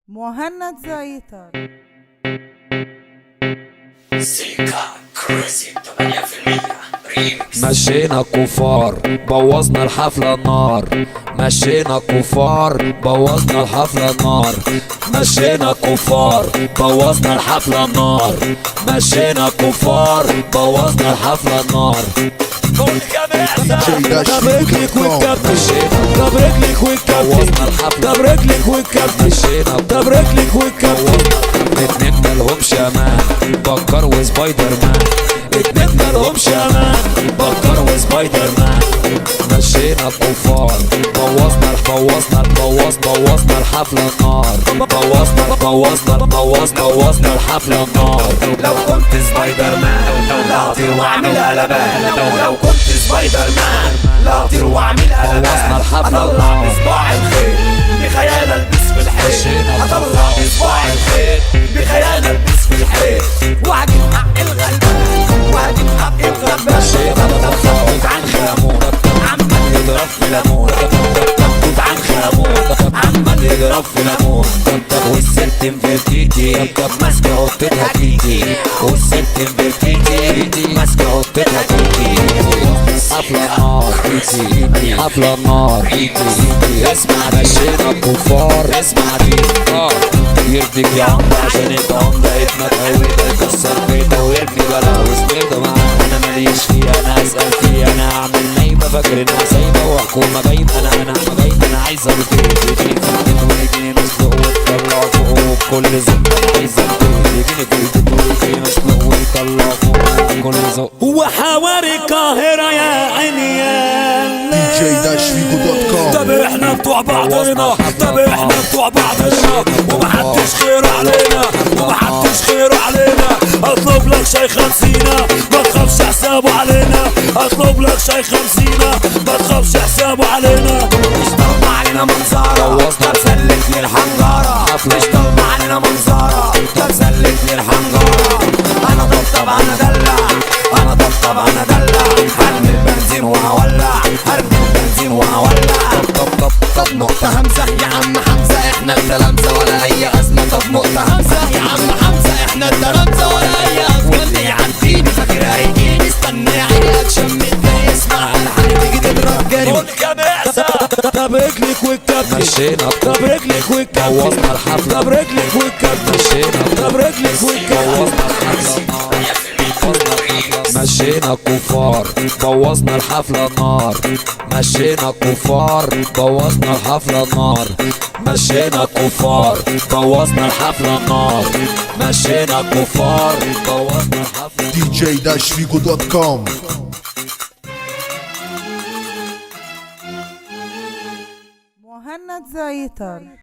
مهند زايطر. سيكا كريزي 8% ريمكس. مشينا كفار بوظنا الحفلة النار، مشينا كفار بوظنا الحفلة النار، مشينا كفار بوظنا الحفلة النار، مشينا كفار بوظنا الحفلة النار. كل طب رجلك والكابتن، طب رجلك والكابتن، طب رجلك والكابتن، طب رجلك والكابتن. اتنين مالهمش امان، بكر وسبايدر مان، اتنين مالهمش امان، بكر وسبايدر مان. مشينا كفار بوظنا الحفلة النار، بوظنا الحفلة النار. لو كنت سبايدر مان لا اطير واعمل قلبان، لو كنت سبايدر مان لا اطير واعمل قلبان. هطلع بصباع الخير بخيال البس في الحيط، هطلع بصباع الخير بخيال البس في الحيط. وهجيب حق الغلبان، وهجيب حق الغلبان. توت عنخ امون عمال يضرب في ليمون، توت عنخ امون عمال يضرب في ليمون. والست مفرتيتي ماسكه قطتها تيتي، والست مفرتيتي ماسكه قطتها تيتي. حفلة النار حفلة النار. اسمع مشينا كفار، اسمع دي يرضيك يا عم عشان انت عم بقيت متهوي، تكسر بيته ويرمي بلاوي سبيرده معاه. انا ماليش فيه، انا اسال فيه، انا اعمل نايمه فاكر انها سايبه وحكومه بايب. انا بايب، انا عايز ارضيك يجيني في البيت ويجيني مسلوق ويطلع فوق كل ذوق. عايز ارضيك يجيني في البيت ويجيني مسلوق ويطلع فوق كل ذوق. وحواري القاهرة يا عيني يا dj-figo.com. طب احنا بتوع بعضنا، طب احنا بتوع بعضنا، ومحدش خير علينا، ومحدش خير علينا. اطلب لك شاي 50، ما تخافش حسابه علينا. اطلب لك شاي 50، ما تخافش حسابه علينا. مش طالبة علينا منظرة، طب سلك لي الحنجرة. مش طالبة علينا منظرة، طب سلك لي الحنجرة. انا طبطب انا دلع، انا طبطب انا دلع. هرمي البنزين وهولع، هرمي البنزين وهولع. طب نقطة همزة يا عم حمزة، احنا التلامذة ولا اي ازمة. طب نقطة همزة يا عم حمزة، احنا التلامذة ولا اي ازمة. واللي يعديني فاكر هيجيني، استنى يا عيني اتشمت اسمع الحرب تيجي تضرب جري. طب رجلك والكابتن، مشينا طب رجلك والكابتن، بوظنا الحفلة، طب رجلك والكابتن، مشينا طب رجلك والكابتن. مشينا كفار بوظنا الحفلة النار، مشينا كفار بوظنا الحفلة النار، مشينا كفار بوظنا الحفلة النار، مشينا كفار بوظنا الحفلة. dj-figo.com. مهند زايطر.